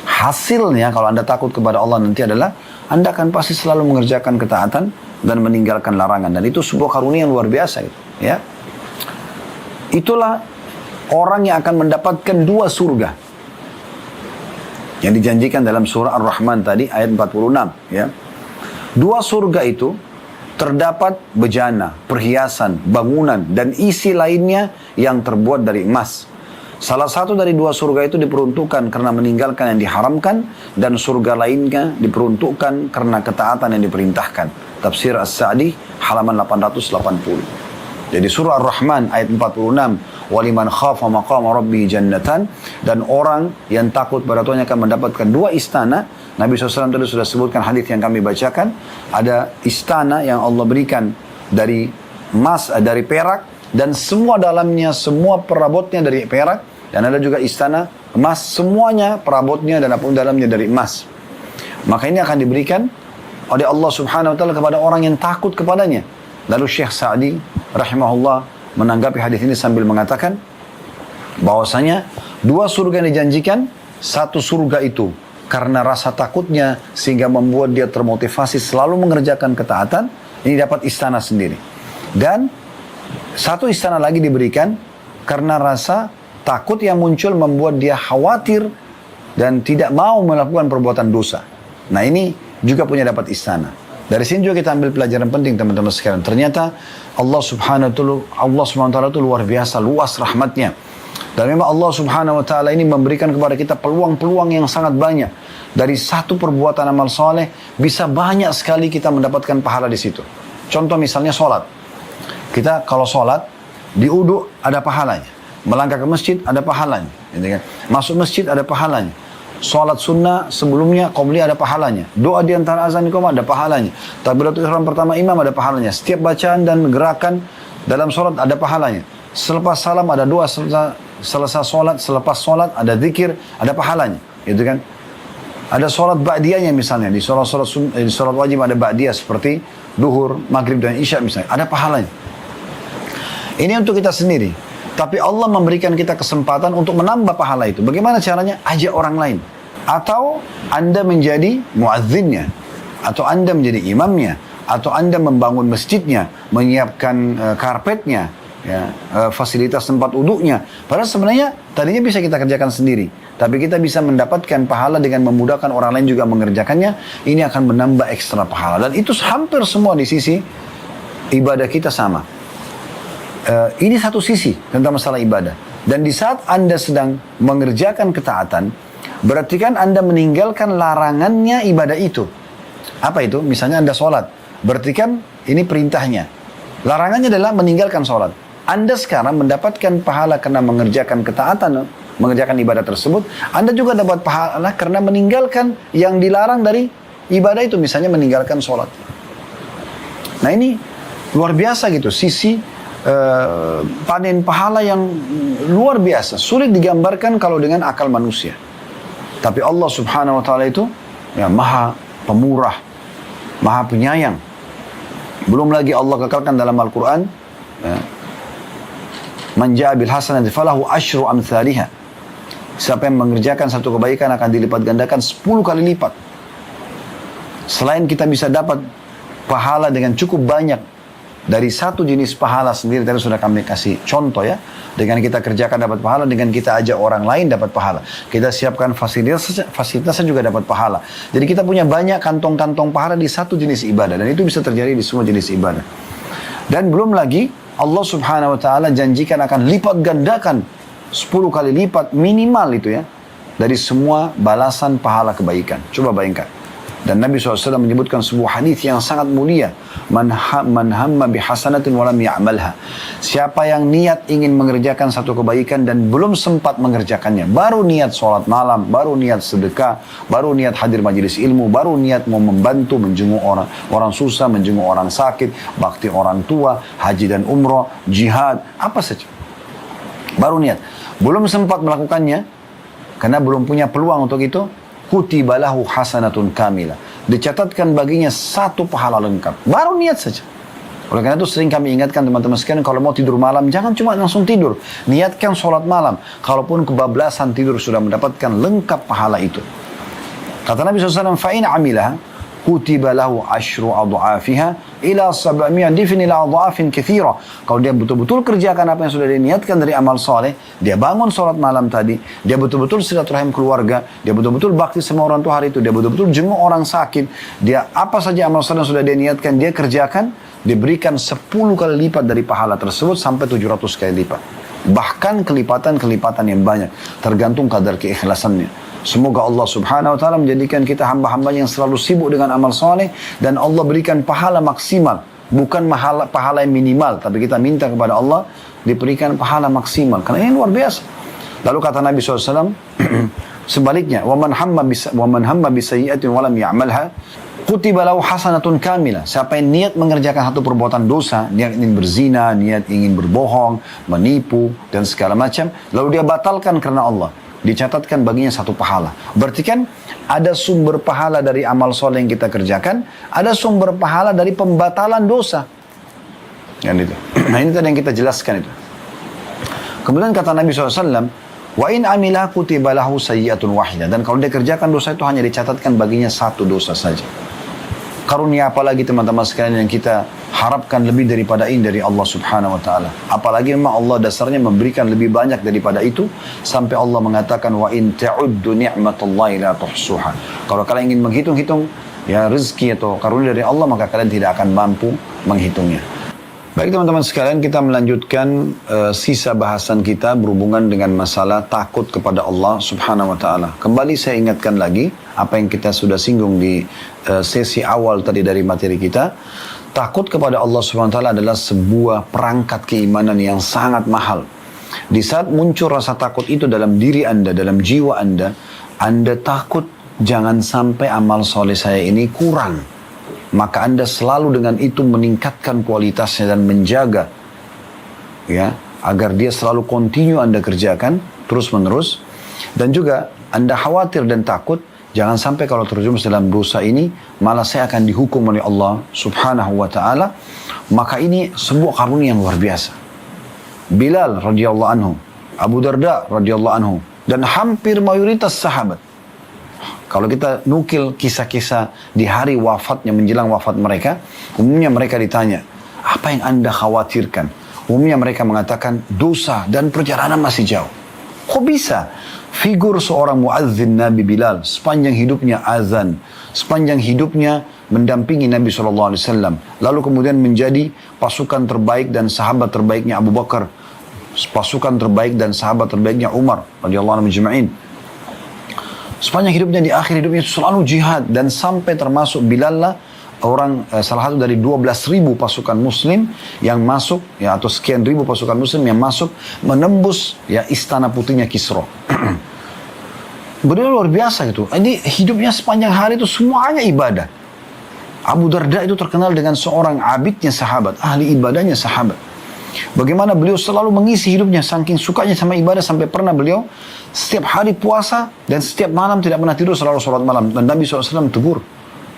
Hasilnya kalau Anda takut kepada Allah nanti adalah Anda akan pasti selalu mengerjakan ketaatan dan meninggalkan larangan, dan itu sebuah karunia yang luar biasa gitu, Itulah orang yang akan mendapatkan 2 surga yang dijanjikan dalam surah Ar-Rahman tadi ayat 46, 2 surga itu terdapat bejana, perhiasan, bangunan dan isi lainnya yang terbuat dari emas. Salah satu dari 2 surga itu diperuntukkan karena meninggalkan yang diharamkan, dan surga lainnya diperuntukkan karena ketaatan yang diperintahkan. Tafsir As-Sa'di halaman 880. Jadi surah Ar-Rahman ayat 46, waliman khafa maqama rabbih jannatan, dan orang yang takut pada Tuhan akan mendapatkan 2 istana. Nabi SAW tadi sudah sebutkan hadis yang kami bacakan, ada istana yang Allah berikan dari emas, dari perak, dan semua dalamnya, semua perabotnya dari perak, dan ada juga istana emas, semuanya perabotnya dan apapun dalamnya dari emas. Maka ini akan diberikan oleh Allah subhanahu wa ta'ala kepada orang yang takut kepadanya. Lalu Syekh Sa'di rahimahullah menanggapi hadis ini sambil mengatakan bahwasanya 2 surga yang dijanjikan, 1 surga itu karena rasa takutnya sehingga membuat dia termotivasi selalu mengerjakan ketaatan, ini dapat istana sendiri. Dan 1 istana lagi diberikan karena rasa takut yang muncul membuat dia khawatir dan tidak mau melakukan perbuatan dosa. Nah, ini juga punya dapat istana. Dari sini juga kita ambil pelajaran penting teman-teman sekalian. Ternyata Allah subhanahu wa ta'ala itu luar biasa, luas rahmatnya. Dan memang Allah subhanahu wa ta'ala ini memberikan kepada kita peluang-peluang yang sangat banyak. Dari 1 perbuatan amal soleh, bisa banyak sekali kita mendapatkan pahala di situ. Contoh misalnya sholat. Kita kalau sholat, di wudu ada pahalanya. Melangkah ke masjid ada pahalanya. Masuk masjid ada pahalanya. Sholat sunnah sebelumnya, qobliyah ada pahalanya. Doa di antara azan iqamah ada pahalanya. Takbiratul ihram pertama imam ada pahalanya. Setiap bacaan dan gerakan dalam sholat ada pahalanya. Selepas salam ada doa serta selesai sholat, selepas sholat ada zikir, ada pahalanya, gitu kan? Ada sholat ba'diyahnya misalnya, di sholat wajib ada ba'diyah seperti duhur, maghrib dan isya misalnya, ada pahalanya. Ini untuk kita sendiri. Tapi Allah memberikan kita kesempatan untuk menambah pahala itu. Bagaimana caranya? Ajak orang lain. Atau Anda menjadi muazzinnya. Atau Anda menjadi imamnya. Atau Anda membangun masjidnya. Menyiapkan karpetnya. Ya, fasilitas tempat uduknya. Padahal sebenarnya tadinya bisa kita kerjakan sendiri. Tapi kita bisa mendapatkan pahala dengan memudahkan orang lain juga mengerjakannya. Ini akan menambah ekstra pahala. Dan itu hampir semua di sisi ibadah kita sama. Ini satu sisi tentang masalah ibadah. Dan di saat Anda sedang mengerjakan ketaatan, berarti kan Anda meninggalkan larangannya ibadah itu. Apa itu? Misalnya Anda sholat. Berarti kan ini perintahnya. Larangannya adalah meninggalkan sholat. Anda sekarang mendapatkan pahala karena mengerjakan ketaatan, mengerjakan ibadah tersebut. Anda juga dapat pahala karena meninggalkan yang dilarang dari ibadah itu. Misalnya meninggalkan sholat. Nah ini luar biasa gitu. Sisi panen pahala yang luar biasa. Sulit digambarkan kalau dengan akal manusia. Tapi Allah subhanahu wa ta'ala itu ya, maha pemurah, maha penyayang. Belum lagi Allah kekalkan dalam Al-Quran ya, man ja'a bil hasanati falahu asyru amthaliha. Siapa yang mengerjakan satu kebaikan akan dilipat gandakan 10 kali lipat. Selain kita bisa dapat pahala dengan cukup banyak dari satu jenis pahala sendiri, tadi sudah kami kasih contoh ya. Dengan kita kerjakan dapat pahala, dengan kita ajak orang lain dapat pahala. Kita siapkan fasilitasnya juga dapat pahala. Jadi kita punya banyak kantong-kantong pahala di satu jenis ibadah. Dan itu bisa terjadi di semua jenis ibadah. Dan belum lagi Allah subhanahu wa ta'ala janjikan akan lipat gandakan 10 kali lipat minimal itu ya. Dari semua balasan pahala kebaikan. Coba bayangkan. Dan Nabi SAW menyebutkan sebuah hadis yang sangat mulia. Man hamma bihasanatin walam ya'malha. Siapa yang niat ingin mengerjakan satu kebaikan dan belum sempat mengerjakannya. Baru niat sholat malam, baru niat sedekah, baru niat hadir majelis ilmu, baru niat mau membantu, menjenguk orang susah, menjenguk orang sakit, bakti orang tua, haji dan umroh, jihad, apa saja. Baru niat. Belum sempat melakukannya, karena belum punya peluang untuk itu, kutiba lahu hasanatun kamila. Dicatatkan baginya satu pahala lengkap. Baru niat saja. Oleh karena itu sering kami ingatkan teman-teman sekalian, kalau mau tidur malam, jangan cuma langsung tidur. Niatkan sholat malam. Kalaupun kebablasan tidur sudah mendapatkan lengkap pahala itu. Kata Nabi SAW, fa'in amilah, kutiba lahu asyru adha'afiha ila 700 difin ila adha'afin kathira. Kalau dia betul-betul kerjakan apa yang sudah diniatkan dari amal soleh, dia bangun sholat malam tadi, dia betul-betul silaturahim keluarga, dia betul-betul bakti sama orang tua hari itu, dia betul-betul jenguk orang sakit, dia apa saja amal soleh yang sudah dia niatkan, dia kerjakan, diberikan 10 kali lipat dari pahala tersebut sampai 700 kali lipat. Bahkan kelipatan-kelipatan yang banyak, tergantung kadar keikhlasannya. Semoga Allah subhanahu wa ta'ala menjadikan kita hamba-hamba yang selalu sibuk dengan amal soleh dan Allah berikan pahala maksimal. Bukan pahala yang minimal, tapi kita minta kepada Allah diberikan pahala maksimal. Karena ini luar biasa. Lalu kata Nabi SAW, sebaliknya, وَمَنْ هَمَّ بِسَيِّئَةٍ وَلَمْ يَعْمَلْهَا kutiba lahu hasanatun kamilah. Siapa yang niat mengerjakan satu perbuatan dosa, niat ingin berzina, niat ingin berbohong, menipu, dan segala macam, lalu dia batalkan karena Allah, dicatatkan baginya satu pahala. Berarti kan ada sumber pahala dari amal soleh yang kita kerjakan, ada sumber pahala dari pembatalan dosa. Itu. Nah ini tadi yang kita jelaskan itu. Kemudian kata Nabi SAW, wa in amilah kutiba lahu sayyi'atun wahidah. Dan kalau dia kerjakan dosa itu hanya dicatatkan baginya satu dosa saja. Karunia apalagi teman-teman sekalian yang kita harapkan lebih daripada ini dari Allah subhanahu wa ta'ala. Apalagi memang Allah dasarnya memberikan lebih banyak daripada itu. Sampai Allah mengatakan, wa in ta'uddu ni'matallahi la tuhsuha. Kalau kalian ingin menghitung-hitung ya rezeki atau karunia dari Allah, maka kalian tidak akan mampu menghitungnya. Baik teman-teman sekalian, kita melanjutkan sisa bahasan kita berhubungan dengan masalah takut kepada Allah subhanahu wa ta'ala. Kembali saya ingatkan lagi apa yang kita sudah singgung di sesi awal tadi dari materi kita. Takut kepada Allah subhanahu wa ta'ala adalah sebuah perangkat keimanan yang sangat mahal. Di saat muncul rasa takut itu dalam diri Anda, dalam jiwa Anda takut jangan sampai amal soleh saya ini kurang. Maka Anda selalu dengan itu meningkatkan kualitasnya dan menjaga ya agar dia selalu continue Anda kerjakan terus menerus. Dan juga Anda khawatir dan takut jangan sampai kalau terjerumus dalam dosa ini malah saya akan dihukum oleh Allah subhanahu wa ta'ala. Maka ini sebuah karunia yang luar biasa. Bilal radhiyallahu anhu, Abu Darda radhiyallahu anhu, dan hampir mayoritas sahabat. Kalau kita nukil kisah-kisah di hari wafatnya, menjelang wafat mereka, umumnya mereka ditanya, apa yang Anda khawatirkan? Umumnya mereka mengatakan dosa dan perjalanan masih jauh. Kok bisa? Figur seorang muazzin Nabi Bilal, sepanjang hidupnya azan, sepanjang hidupnya mendampingi Nabi SAW. Lalu kemudian menjadi pasukan terbaik dan sahabat terbaiknya Abu Bakar, pasukan terbaik dan sahabat terbaiknya Umar radhiyallahu anhu ajma'in. Sepanjang hidupnya, di akhir hidupnya selalu jihad, dan sampai termasuk Bilal lah salah satu dari 12.000 pasukan muslim yang masuk, ya, atau sekian ribu pasukan muslim yang masuk menembus, ya, istana putihnya Kisra. Beliau luar biasa gitu. Ini hidupnya sepanjang hari itu semuanya ibadah. Abu Darda itu terkenal dengan seorang abidnya sahabat, ahli ibadahnya sahabat. Bagaimana beliau selalu mengisi hidupnya, saking sukanya sama ibadah, sampai pernah beliau setiap hari puasa dan setiap malam tidak pernah tidur, selalu sholat malam. Dan Nabi SAW tegur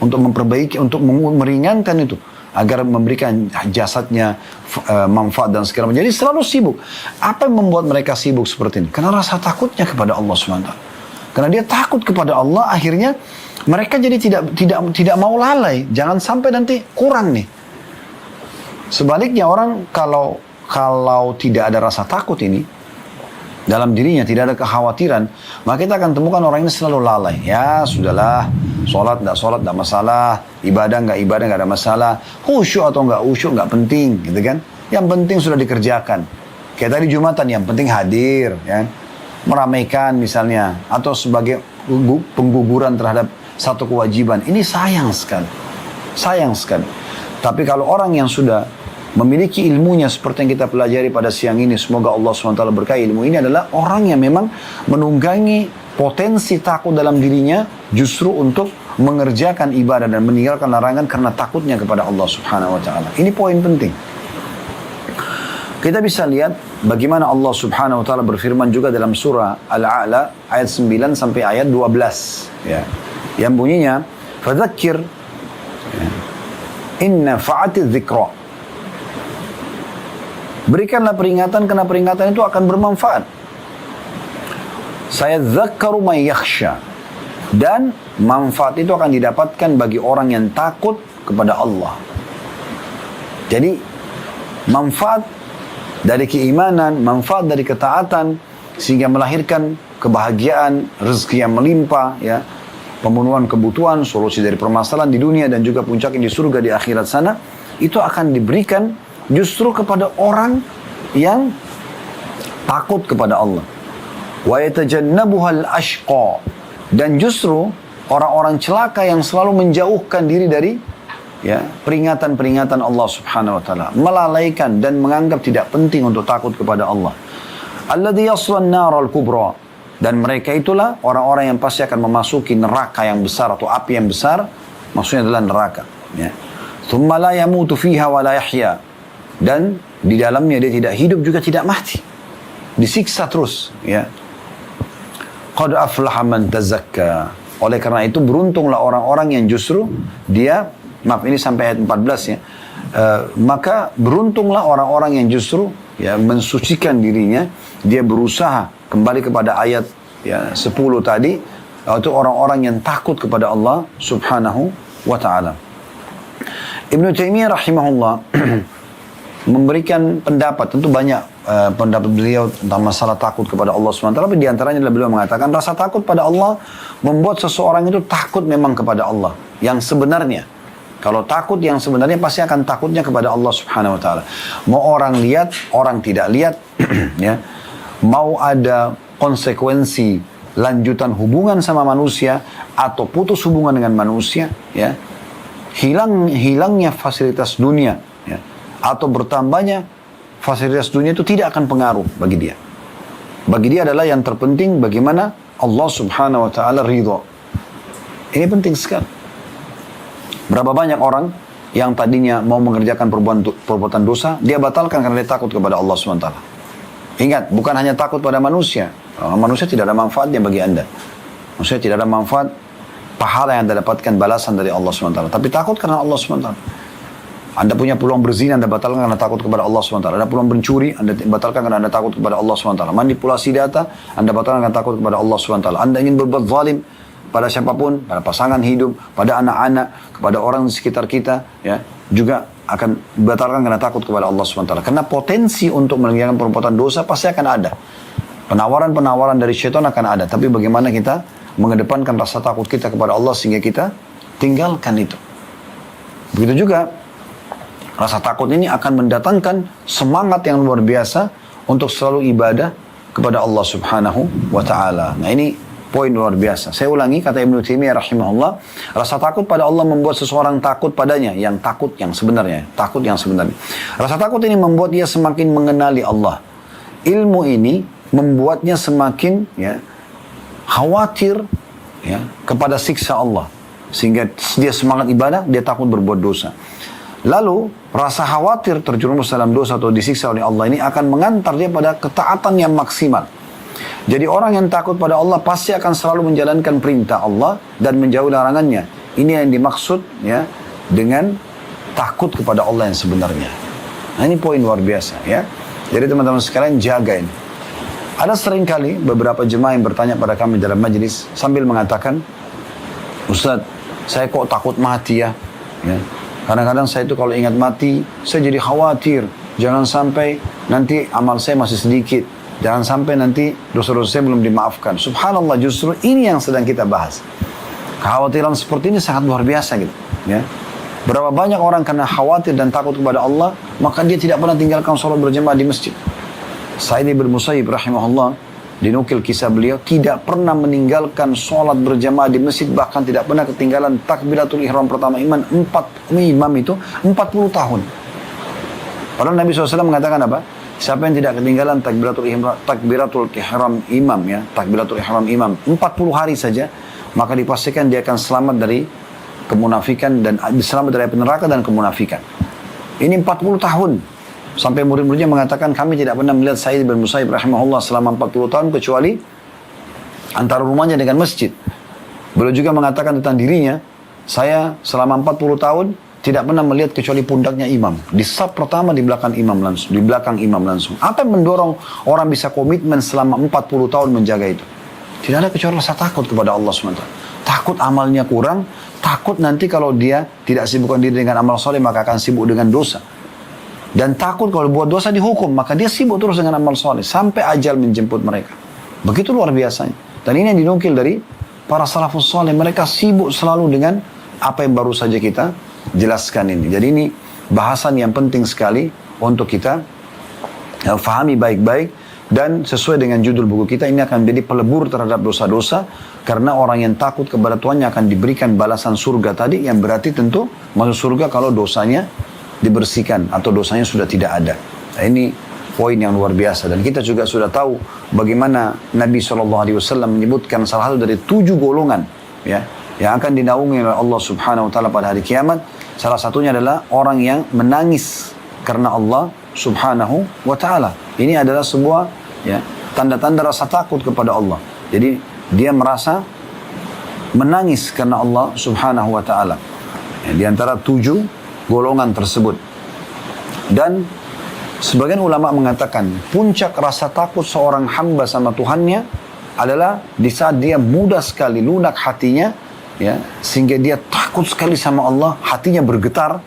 untuk memperbaiki, untuk meringankan itu, agar memberikan jasadnya manfaat dan segala macam. Jadi selalu sibuk. Apa yang membuat mereka sibuk seperti ini? Karena rasa takutnya kepada Allah SWT. Karena dia takut kepada Allah, akhirnya mereka jadi tidak mau lalai. Jangan sampai nanti kurang nih. Sebaliknya orang kalau tidak ada rasa takut ini dalam dirinya, tidak ada kekhawatiran, maka kita akan temukan orang ini selalu lalai. Ya sudahlah, sholat tidak masalah, ibadah nggak ada masalah, khusyuk atau nggak khusyuk nggak penting, gitu kan? Yang penting sudah dikerjakan. Kayak tadi Jumatan, yang penting hadir, ya, meramaikan misalnya, atau sebagai pengguguran terhadap satu kewajiban. Ini sayang sekali, sayang sekali. Tapi kalau orang yang sudah memiliki ilmunya seperti yang kita pelajari pada siang ini, semoga Allah SWT berkahi ilmu ini, adalah orang yang memang menunggangi potensi takut dalam dirinya justru untuk mengerjakan ibadah dan meninggalkan larangan karena takutnya kepada Allah Subhanahu wa ta'ala. Ini poin penting. Kita bisa lihat bagaimana Allah Subhanahu wa ta'ala berfirman juga dalam surah Al-A'la ayat 9 sampai ayat 12, ya, yang bunyinya fadzakir, ya, inna fa'ati dzikra. Berikanlah peringatan, karena peringatan itu akan bermanfaat. Saya dzakkaru may yakhsha. Dan manfaat itu akan didapatkan bagi orang yang takut kepada Allah. Jadi manfaat dari keimanan, manfaat dari ketaatan, sehingga melahirkan kebahagiaan, rezeki yang melimpah, ya, pemenuhan kebutuhan, solusi dari permasalahan di dunia, dan juga puncaknya di surga di akhirat sana, itu akan diberikan justru kepada orang yang takut kepada Allah. Wa yatajannabuhal ashqa. Dan justru orang-orang celaka yang selalu menjauhkan diri dari, ya, peringatan-peringatan Allah Subhanahu wa ta'ala, melalaikan dan menganggap tidak penting untuk takut kepada Allah. Alladhi yaslan naral kubra. Dan mereka itulah orang-orang yang pasti akan memasuki neraka yang besar atau api yang besar, maksudnya adalah neraka, ya. Thumma la yamutu fiha wa la yahya. Dan di dalamnya dia tidak hidup juga tidak mati, disiksa terus, ya. Qad aflaha man tazakka. Oleh karena itu beruntunglah orang-orang yang justru dia, maaf ini sampai ayat 14, ya, maka beruntunglah orang-orang yang justru, ya, mensucikan dirinya, dia berusaha kembali kepada ayat, ya, 10 tadi, yaitu orang-orang yang takut kepada Allah Subhanahu wa ta'ala. Ibnu Taimiyah rahimahullah memberikan pendapat, tentu banyak pendapat beliau tentang masalah takut kepada Allah SWT, tapi diantaranya adalah beliau mengatakan rasa takut pada Allah membuat seseorang itu takut memang kepada Allah yang sebenarnya. Kalau takut yang sebenarnya pasti akan takutnya kepada Allah Subhanahu wa ta'ala. Mau orang lihat, orang tidak lihat, ya, mau ada konsekuensi lanjutan hubungan sama manusia atau putus hubungan dengan manusia, ya, hilangnya fasilitas dunia, ya, atau bertambahnya fasilitas dunia itu tidak akan pengaruh bagi dia. Bagi dia adalah yang terpenting bagaimana Allah Subhanahu wa ta'ala ridho. Ini penting sekali. Berapa banyak orang yang tadinya mau mengerjakan perbuatan dosa, dia batalkan karena dia takut kepada Allah Subhanahu wa ta'ala. Ingat, bukan hanya takut pada manusia. Manusia tidak ada manfaatnya bagi Anda. Manusia tidak ada manfaat pahala yang Anda dapatkan balasan dari Allah SWT. Tapi takut karena Allah SWT. Anda punya peluang berzina, Anda batalkan karena takut kepada Allah SWT. Anda peluang mencuri, Anda batalkan karena Anda takut kepada Allah SWT. Manipulasi data, Anda batalkan karena takut kepada Allah SWT. Anda ingin berbuat zalim pada siapapun, pada pasangan hidup, pada anak-anak, kepada orang di sekitar kita, ya, juga akan batalkan karena takut kepada Allah SWT. Karena potensi untuk mengerjakan perbuatan dosa pasti akan ada. Penawaran-penawaran dari syaitan akan ada. Tapi bagaimana kita mengedepankan rasa takut kita kepada Allah sehingga kita tinggalkan itu. Begitu juga rasa takut ini akan mendatangkan semangat yang luar biasa untuk selalu ibadah kepada Allah Subhanahu wa ta'ala. Nah, ini poin luar biasa. Saya ulangi kata Ibnu Taimiyah rahimahullah, rasa takut pada Allah membuat seseorang takut padanya, yang takut yang sebenarnya, takut yang sebenarnya. Rasa takut ini membuat dia semakin mengenali Allah. Ilmu ini membuatnya semakin, ya, khawatir, ya, kepada siksa Allah. Sehingga dia semangat ibadah, dia takut berbuat dosa. Lalu, rasa khawatir terjerumus dalam dosa atau disiksa oleh Allah ini akan mengantar dia pada ketaatan yang maksimal. Jadi orang yang takut pada Allah pasti akan selalu menjalankan perintah Allah dan menjauhi larangannya. Ini yang dimaksud, ya, dengan takut kepada Allah yang sebenarnya. Nah, ini poin luar biasa, ya. Jadi teman-teman sekalian jaga ini. Ada seringkali beberapa jemaah yang bertanya pada kami dalam majelis sambil mengatakan, Ustaz, saya kok takut mati ya? Ya. Kadang-kadang saya itu kalau ingat mati, saya jadi khawatir. Jangan sampai nanti amal saya masih sedikit. Jangan sampai nanti dosa-dosa saya belum dimaafkan. Subhanallah, justru ini yang sedang kita bahas. Kekhawatiran seperti ini sangat luar biasa gitu. Ya. Berapa banyak orang karena khawatir dan takut kepada Allah, maka dia tidak pernah tinggalkan sholat berjamaah di masjid. Sa'id bin Musayyib rahimahullah, dinukil kisah beliau, tidak pernah meninggalkan sholat berjamaah di masjid, bahkan tidak pernah ketinggalan takbiratul ihram pertama imam itu 40 tahun. Padahal Nabi SAW mengatakan apa? Siapa yang tidak ketinggalan takbiratul ihram imam 40 hari saja, maka dipastikan dia akan selamat dari kemunafikan dan selamat dari neraka dan kemunafikan. Ini 40 tahun. Sampai murid-muridnya mengatakan, kami tidak pernah melihat Sa'id bin Musayyib rahimahullah selama 40 tahun kecuali antara rumahnya dengan masjid. Beliau juga mengatakan tentang dirinya, saya selama 40 tahun tidak pernah melihat kecuali pundaknya imam. Di saf pertama di belakang imam langsung, di belakang imam langsung. Apa yang mendorong orang bisa komitmen selama 40 tahun menjaga itu? Tidak ada kecuali rasa takut kepada Allah SWT. Takut amalnya kurang, takut nanti kalau dia tidak sibukkan diri dengan amal soleh maka akan sibuk dengan dosa. Dan takut kalau buat dosa dihukum, maka dia sibuk terus dengan amal soleh sampai ajal menjemput mereka. Begitu luar biasanya. Dan ini yang dinukil dari para salafus soleh. Mereka sibuk selalu dengan apa yang baru saja kita jelaskan ini. Jadi ini bahasan yang penting sekali untuk kita fahami baik-baik. Dan sesuai dengan judul buku kita, ini akan menjadi pelebur terhadap dosa-dosa. Karena orang yang takut kepada Tuhannya akan diberikan balasan surga tadi, yang berarti tentu masuk surga kalau dosanya dibersihkan atau dosanya sudah tidak ada. Nah, ini poin yang luar biasa. Dan kita juga sudah tahu bagaimana Nabi SAW menyebutkan salah satu dari 7 golongan, ya, yang akan dinaungi oleh Allah Subhanahu Wa Taala pada hari kiamat. Salah satunya adalah orang yang menangis karena Allah Subhanahu Wa Taala. Ini adalah sebuah, ya, tanda-tanda rasa takut kepada Allah. Jadi dia merasa menangis karena Allah Subhanahu Wa Taala. Ya, di antara 7 golongan tersebut. Dan sebagian ulama mengatakan puncak rasa takut seorang hamba sama Tuhannya adalah di saat dia mudah sekali lunak hatinya, ya, sehingga dia takut sekali sama Allah, hatinya bergetar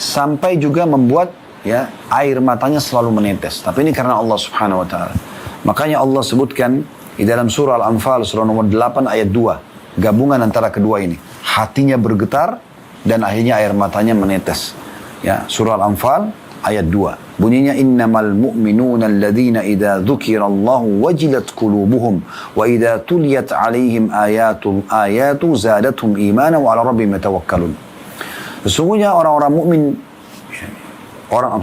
sampai juga membuat, ya, air matanya selalu menetes. Tapi ini karena Allah Subhanahu Wa Taala. Makanya Allah sebutkan di dalam surah Al-Anfal surah nomor 8 ayat 2, gabungan antara kedua ini, hatinya bergetar dan akhirnya air matanya menetes. Ya, surah Al-Anfal ayat 2. Bunyinya innamal mu'minuna alladhina idza dzukirallahu wajilat qulubuhum wa idza tuliyat 'alaihim ayatu zadatuhum imanan wa 'ala rabbihim yatawakkalun. Sesungguhnya orang-orang mukmin,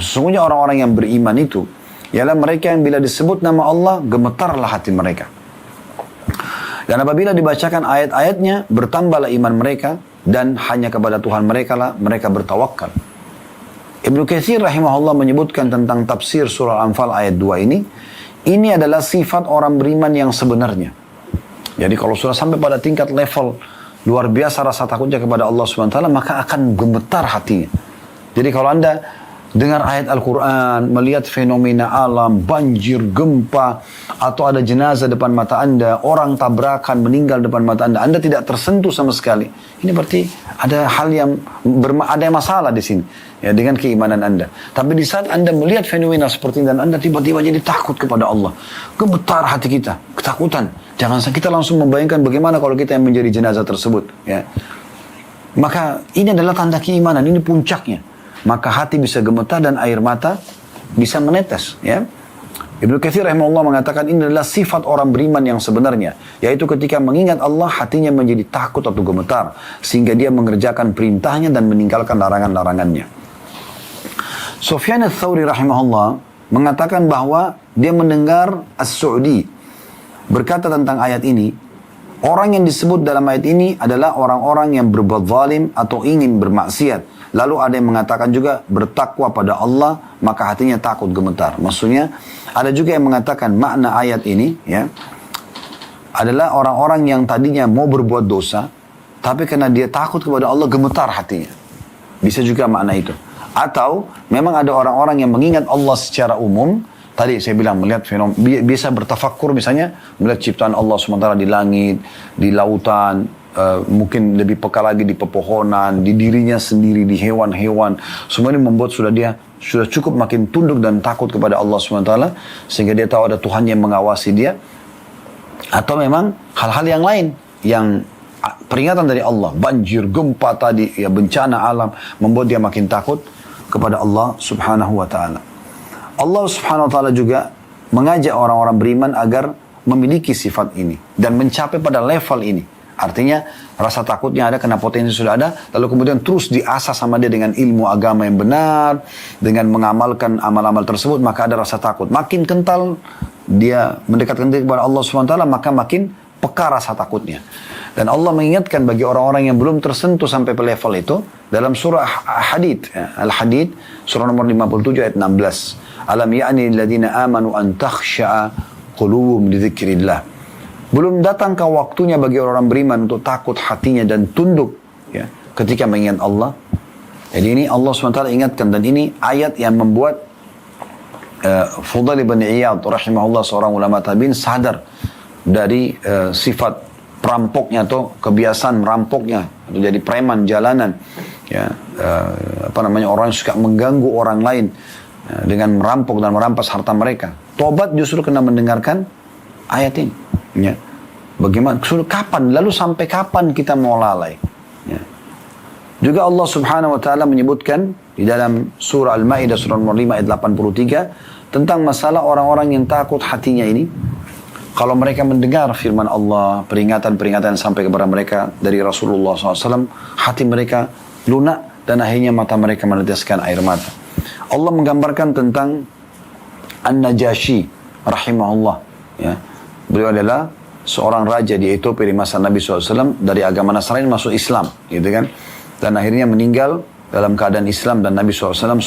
sesungguhnya orang-orang yang beriman itu ialah mereka yang bila disebut nama Allah gemetarlah hati mereka. Dan apabila dibacakan ayat-ayatnya bertambahlah iman mereka dan hanya kepada Tuhan mereka lah mereka bertawakal. Ibnu Katsir rahimahullah menyebutkan tentang tafsir surah Al-Anfal ayat 2 ini, Ini adalah sifat orang beriman yang sebenarnya. Jadi kalau sudah sampai pada tingkat level luar biasa rasa takutnya kepada Allah SWT, maka akan gemetar hatinya. Jadi kalau Anda dengar ayat Al-Quran, melihat fenomena alam, banjir, gempa, atau ada jenazah depan mata Anda, orang tabrakan, meninggal depan mata Anda, Anda tidak tersentuh sama sekali. Ini berarti ada hal yang ada masalah di sini, ya, dengan keimanan Anda. Tapi di saat Anda melihat fenomena seperti ini dan Anda tiba-tiba jadi takut kepada Allah, gemetar hati kita, ketakutan. Jangan kita langsung membayangkan bagaimana kalau kita yang menjadi jenazah tersebut, ya. Maka ini adalah tanda keimanan, ini puncaknya. Maka hati bisa gemetar dan air mata bisa menetes, ya. Ibnu Katsir rahimahullah mengatakan ini adalah sifat orang beriman yang sebenarnya, yaitu ketika mengingat Allah hatinya menjadi takut atau gemetar sehingga dia mengerjakan perintahnya dan meninggalkan larangan-larangannya. Sufyan ats-Tsauri rahimahullah mengatakan bahwa dia mendengar As-Su'di berkata tentang ayat ini, orang yang disebut dalam ayat ini adalah orang-orang yang berbuat zalim atau ingin bermaksiat. Lalu ada yang mengatakan juga bertakwa pada Allah, maka hatinya takut gemetar. Maksudnya ada juga yang mengatakan makna ayat ini, ya, adalah orang-orang yang tadinya mau berbuat dosa, tapi karena dia takut kepada Allah gemetar hatinya. Bisa juga makna itu. Atau memang ada orang-orang yang mengingat Allah secara umum. Tadi saya bilang melihat fenomena, bisa bertafakkur misalnya melihat ciptaan Allah SWT di langit, di lautan, mungkin lebih peka lagi di pepohonan, di dirinya sendiri, di hewan-hewan. Semua ini membuat dia sudah cukup makin tunduk dan takut kepada Allah SWT, sehingga dia tahu ada Tuhan yang mengawasi dia. Atau memang hal-hal yang lain, yang peringatan dari Allah, banjir, gempa tadi, ya, bencana alam, membuat dia makin takut kepada Allah Subhanahu wa Ta'ala. Allah Subhanahu wa Ta'ala juga mengajak orang-orang beriman agar memiliki sifat ini dan mencapai pada level ini. Artinya rasa takutnya ada karena potensi sudah ada, lalu kemudian terus diasah sama dia dengan ilmu agama yang benar, dengan mengamalkan amal-amal tersebut, maka ada rasa takut. Makin kental dia mendekatkan diri kepada Allah Subhanahu wa Ta'ala, maka makin peka rasa takutnya. Dan Allah mengingatkan bagi orang-orang yang belum tersentuh sampai ke level itu dalam surah Hadid, Al-Hadid, surah nomor 57 ayat 16. Alam ya'ni alladhina amanu an takhsha'a qulubuhum li dzikrillah. Belum datangkah waktunya bagi orang beriman untuk takut hatinya dan tunduk, ya, ketika mengingat Allah. Jadi ini Allah SWT ingatkan, dan ini ayat yang membuat Fudail bin Iyad rahimahullah, seorang ulama tabi'in, sadar dari sifat perampoknya atau kebiasaan merampoknya, atau jadi preman jalanan, ya, orang yang suka mengganggu orang lain dengan merampok dan merampas harta mereka. Tobat justru kena mendengarkan ayat ini, ya. Bagaimana, kapan, lalu sampai kapan kita mau lalai, ya. Juga Allah Subhanahu wa Ta'ala menyebutkan di dalam surah Al-Maidah surah nomor 5 ayat 83 tentang masalah orang-orang yang takut hatinya ini. Kalau mereka mendengar firman Allah, peringatan-peringatan sampai kepada mereka dari Rasulullah SAW, hati mereka lunak dan akhirnya mata mereka meneteskan air mata. Allah menggambarkan tentang An-Najashi rahimahullah, ya. Beliau adalah seorang raja di Ethiopia di masa Nabi SAW, dari agama Nasrani masuk Islam, gitu kan. Dan akhirnya meninggal dalam keadaan Islam, dan Nabi SAW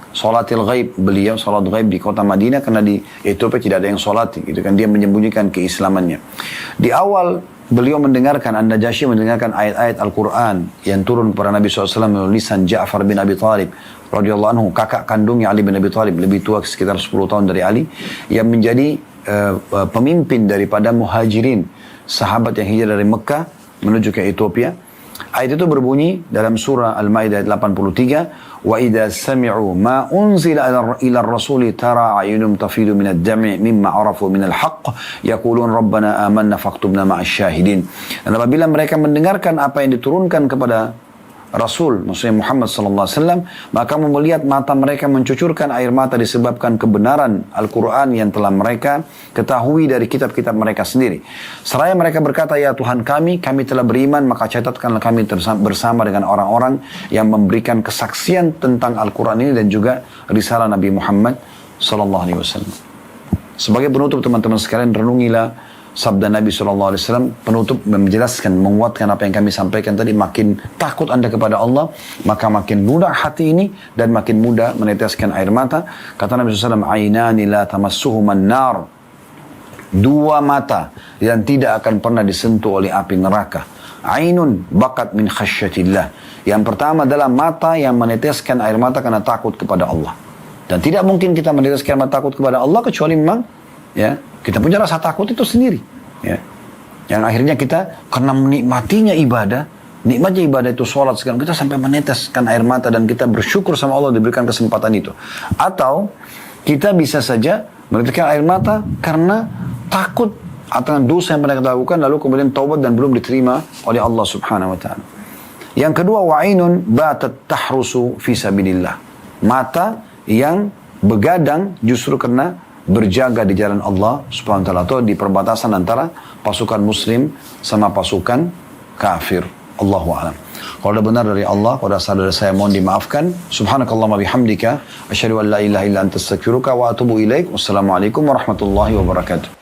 salatil ghaib, beliau salat ghaib di kota Madinah karena di Ethiopia tidak ada yang salat, gitu kan. Dia menyembunyikan keislamannya. Di awal beliau mendengarkan, An-Najashi mendengarkan ayat-ayat Al-Quran yang turun kepada Nabi SAW melalui lisan Ja'far bin Abi Thalib radhiyallahu anhu, kakak kandungnya Ali bin Abi Thalib, lebih tua sekitar 10 tahun dari Ali, yang menjadi pemimpin daripada muhajirin, sahabat yang hijrah dari Mekah menuju ke Ethiopia. Ayat itu berbunyi dalam surah Al-Maidah ayat 83, wa idza sami'u ma unzila ila ar-rasuli tara a'yunum tafidu min ad-dam'i mimma arafu min al-haqq yaqulun rabbana amanna faktubna ma'asy syahidin. Dan apabila mereka mendengarkan apa yang diturunkan kepada Rasul, maksudnya Muhammad SAW, maka melihat mata mereka mencucurkan air mata disebabkan kebenaran Al-Quran yang telah mereka ketahui dari kitab-kitab mereka sendiri. Seraya mereka berkata, ya Tuhan kami telah beriman, maka catatkanlah kami bersama dengan orang-orang yang memberikan kesaksian tentang Al-Quran ini dan juga risalah Nabi Muhammad SAW. Sebagai penutup teman-teman sekalian, renungilah sabda Nabi SAW, penutup menjelaskan, menguatkan apa yang kami sampaikan tadi. Makin takut Anda kepada Allah, maka makin lunak hati ini dan makin mudah meneteskan air mata. Kata Nabi SAW, ainani la tamassuhuman nar Dua mata yang tidak akan pernah disentuh oleh api neraka. Ainun bakat min khasyatillah. Yang pertama adalah mata yang meneteskan air mata karena takut kepada Allah. Dan tidak mungkin kita meneteskan air mata takut kepada Allah kecuali memang ya kita punya rasa takut itu sendiri. Ya. Yang akhirnya kita karena menikmatinya ibadah, nikmatnya ibadah itu sholat segala, kita sampai meneteskan air mata dan kita bersyukur sama Allah diberikan kesempatan itu. Atau kita bisa saja meneteskan air mata karena takut atas dosa yang pernah kita lakukan lalu kemudian taubat dan belum diterima oleh Allah Subhanahu wa taala. Yang kedua, wa'inun batat tahrusu fi sabilillah. Mata yang begadang justru karena berjaga di jalan Allah Subhanahu wa taala atau di perbatasan antara pasukan muslim sama pasukan kafir. Allahu a'lam. Kalau ada benar dari Allah, kalau ada salah dari saya mohon dimaafkan. Subhanakallahumma bihamdika asyhadu an la ilaha illa anta astaghfiruka wa atubu ilaik. Wassalamualaikum warahmatullahi wabarakatuh.